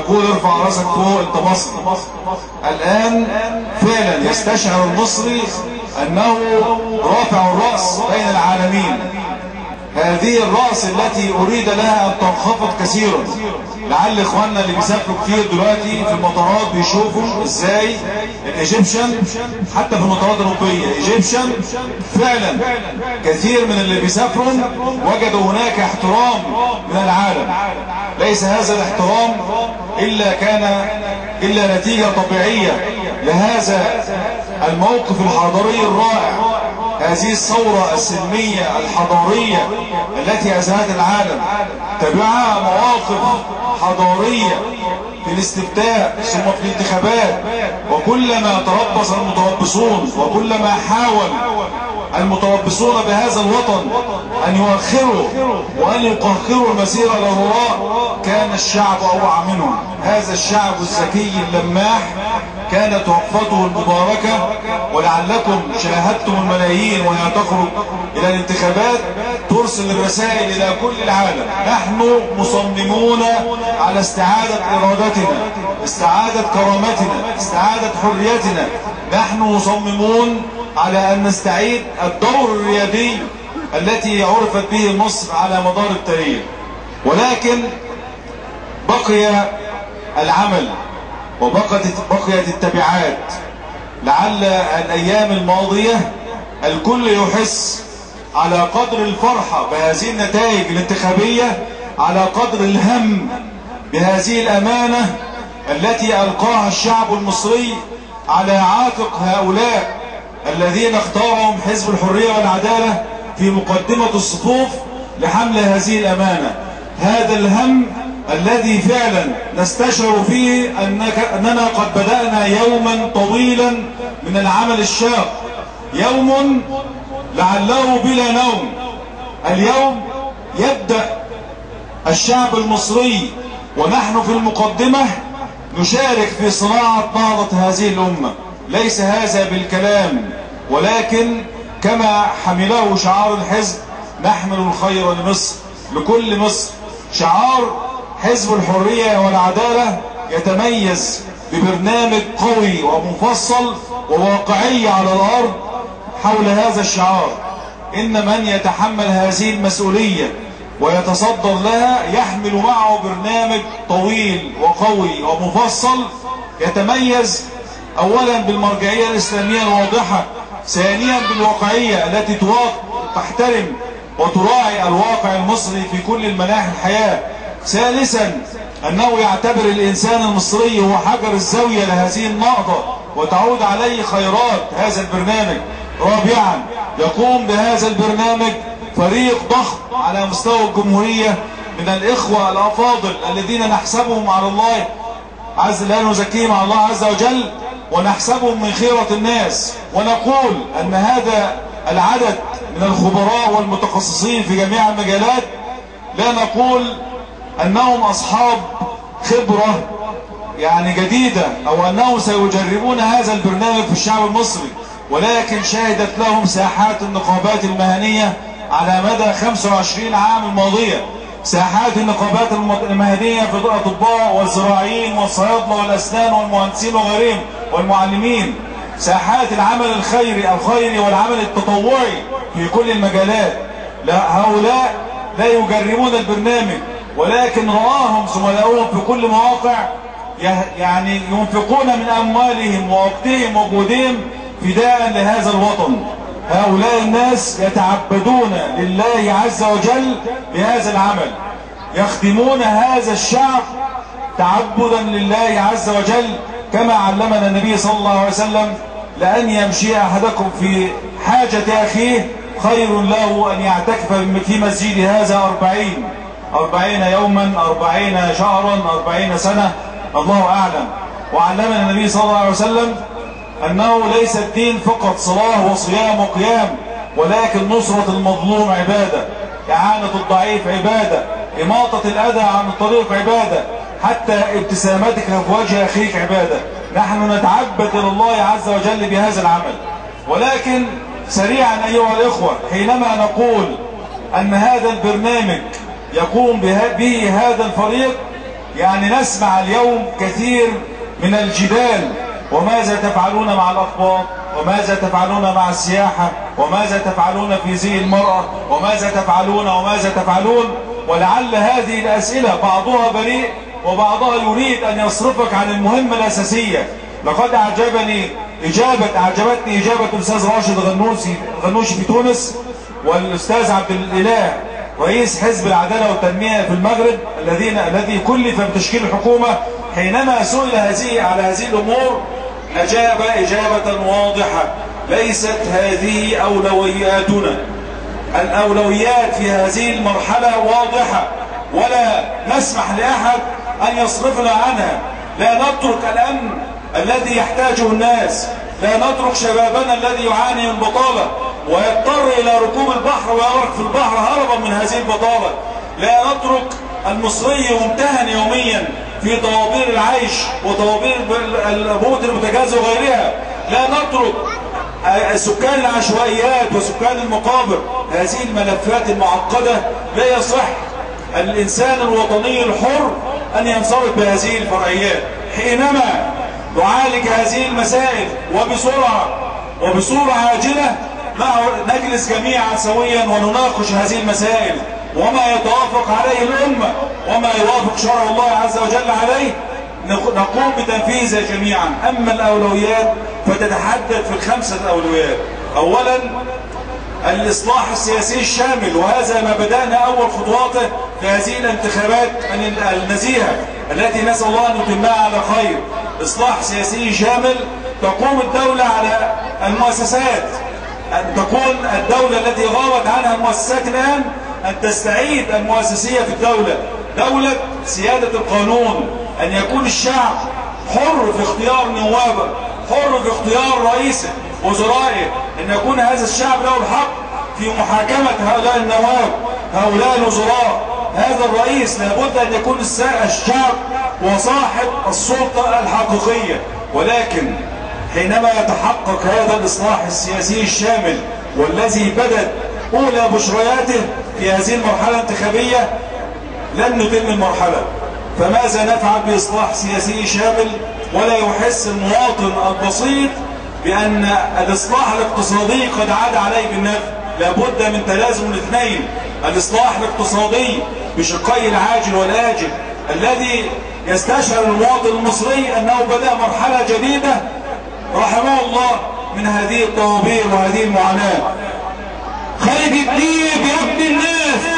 ويقول ارفع راسك فوق انت مصري. الآن فعلا يستشعر المصري أنه رافع الرأس بين العالمين. هذه الرأس التي أريد لها أن تنخفض كثيرا. لعل إخواننا اللي بيسافروا كتير دلوقتي في المطارات بيشوفوا إزاي الإيجيبشن حتى في المطارات الأوروبية إيجيبشن فعلا كثير من اللي بيسافروا وجدوا هناك احترام من العالم. ليس هذا الاحترام إلا نتيجة طبيعية لهذا الموقف الحضاري الرائع، هذه الثورة السلمية الحضارية التي أزهت العالم. تبعها مواقف حضارية في الاستفتاء ثم في الانتخابات، وكلما تربص المتربصون وكلما حاول المتربصون بهذا الوطن أن يؤخروا وأن يقهقروا المسيرة للوراء كان الشعب أوعى منهم. هذا الشعب الذكي اللماح كانت وقفته المباركة، ولعلكم شاهدتم الملايين وهي تخرج إلى الانتخابات ترسل الرسائل إلى كل العالم. نحن مصممون على استعادة إرادتنا، استعادة كرامتنا، استعادة حريتنا. نحن مصممون على أن نستعيد الدور الريادي التي عرفت به مصر على مدار التاريخ. ولكن بقي العمل وبقيت التبعات. لعل الأيام الماضية الكل يحس على قدر الفرحة بهذه النتائج الانتخابية، على قدر الهم بهذه الأمانة التي ألقاها الشعب المصري على عاتق هؤلاء الذين اختارهم حزب الحرية والعدالة في مقدمة الصفوف لحمل هذه الأمانة. هذا الهم الذي فعلا نستشعر فيه أننا قد بدأنا يوما طويلا من العمل الشاق، يوم لعله بلا نوم. اليوم يبدأ الشعب المصري ونحن في المقدمة نشارك في صناعة نهضة هذه الأمة. ليس هذا بالكلام، ولكن كما حمله شعار الحزب نحمل الخير لمصر لكل مصر. شعار حزب الحرية والعدالة يتميز ببرنامج قوي ومفصل وواقعي على الأرض حول هذا الشعار. إن من يتحمل هذه المسؤولية ويتصدر لها يحمل معه برنامج طويل وقوي ومفصل يتميز أولا بالمرجعية الإسلامية الواضحة، ثانيا بالواقعية التي تحترم وتراعي الواقع المصري في كل المناحي الحياة، ثالثا أنه يعتبر الإنسان المصري هو حجر الزاوية لهذه النهضة وتعود عليه خيرات هذا البرنامج، رابعا يقوم بهذا البرنامج فريق ضخم على مستوى الجمهورية من الإخوة الأفاضل الذين نحسبهم على الله لا نزكيهم على الله عز وجل ونحسبهم من خيرة الناس، ونقول أن هذا العدد من الخبراء والمتخصصين في جميع المجالات لا نقول أنهم أصحاب خبرة يعني جديدة أو أنهم سيجربون هذا البرنامج في الشعب المصري، ولكن شهدت لهم ساحات النقابات المهنية على مدى 25 عام الماضية. ساحات النقابات المهنية في الأطباء والزراعيين والصيادلة والأسنان والمهندسين وغيرهم والمعلمين. ساحات العمل الخيري والعمل التطوعي في كل المجالات. لا هؤلاء لا يجربون البرنامج، ولكن رآهم زملائهم في كل مواقع يعني ينفقون من أموالهم ووقتهم وجهدهم فداء لهذا الوطن. هؤلاء الناس يتعبدون لله عز وجل بهذا العمل، يخدمون هذا الشعب تعبدا لله عز وجل، كما علمنا النبي صلى الله عليه وسلم: لأن يمشي أحدكم في حاجة أخيه خير له أن يعتكف في مسجد هذا 40 يوما 40 شهرا 40 سنة، الله أعلم. وعلمنا النبي صلى الله عليه وسلم أنه ليس الدين فقط صلاة وصيام وقيام، ولكن نصرة المظلوم عبادة، إعانة الضعيف عبادة، إماطة الأذى عن الطريق عبادة، حتى ابتسامتك في وجه أخيك عبادة. نحن نتعبد إلى الله عز وجل بهذا العمل. ولكن سريعا أيها الإخوة، حينما نقول أن هذا البرنامج يقوم به هذا الفريق، يعني نسمع اليوم كثير من الجدال: وماذا تفعلون مع الأطباء؟ وماذا تفعلون مع السياحة؟ وماذا تفعلون في زي المرأة؟ وماذا تفعلون؟ ولعل هذه الأسئلة بعضها بريء وبعضها يريد أن يصرفك عن المهمة الأساسية. لقد أعجبتني إجابة الأستاذ راشد غنوشي في تونس، والأستاذ عبد الإله رئيس حزب العدالة والتنمية في المغرب الذي كلف بتشكيل الحكومة، حينما سئل على هذه الأمور أجاب إجابة واضحة: ليست هذه أولوياتنا. الأولويات في هذه المرحلة واضحة، ولا نسمح لأحد أن يصرفنا عنها. لا نترك الأمن الذي يحتاجه الناس، لا نترك شبابنا الذي يعاني من بطالة ويضطر إلى ركوب البحر ويغرق في البحر هربا من هذه البطالة. لا نترك المصري ممتهن يوميا في طوابير العيش وطوابير البؤر المتجاوزة وغيرها. لا نترك سكان العشوائيات وسكان المقابر. هذه الملفات المعقدة لا يصح الإنسان الوطني الحر أن ينصرف بهذه الفرعيات. حينما نعالج هذه المسائل وبصورة عاجلة، نجلس جميعا سويا ونناقش هذه المسائل، وما يتوافق عليه الأمة وما يوافق شرع الله عز وجل عليه نقوم بتنفيذها جميعا. أما الأولويات فتتحدد في الخمسة أولويات. أولا الإصلاح السياسي الشامل، وهذا ما بدأنا أول خطواته في هذه الانتخابات النزيهة التي نسأل الله أن يتمها على خير. إصلاح سياسي شامل، تقوم الدولة على المؤسسات، أن تكون الدولة التي غابت عنها المؤسسات الآن أن تستعيد المؤسسية في الدولة، دولة سيادة القانون، أن يكون الشعب حر في اختيار نوابه، حر في اختيار رئيسه وزرائه، أن يكون هذا الشعب له الحق في محاكمة هؤلاء النواب، هؤلاء الوزراء. هذا الرئيس لابد أن يكون الشعب وصاحب السلطة الحقيقية. ولكن حينما يتحقق هذا الإصلاح السياسي الشامل والذي بدت أولى بشرياته في هذه المرحلة الانتخابية، لن نتم المرحلة. فماذا نفعل بإصلاح سياسي شامل ولا يحس المواطن البسيط بأن الإصلاح الاقتصادي قد عاد عليه بالنفع؟ لابد من تلازم الاثنين: الإصلاح الاقتصادي بشقي العاجل والآجل الذي يستشعر المواطن المصري أنه بدأ مرحلة جديدة رحمه الله من هذه الطوابير وهذه المعاناة. خالد الديب يا ابن الناس،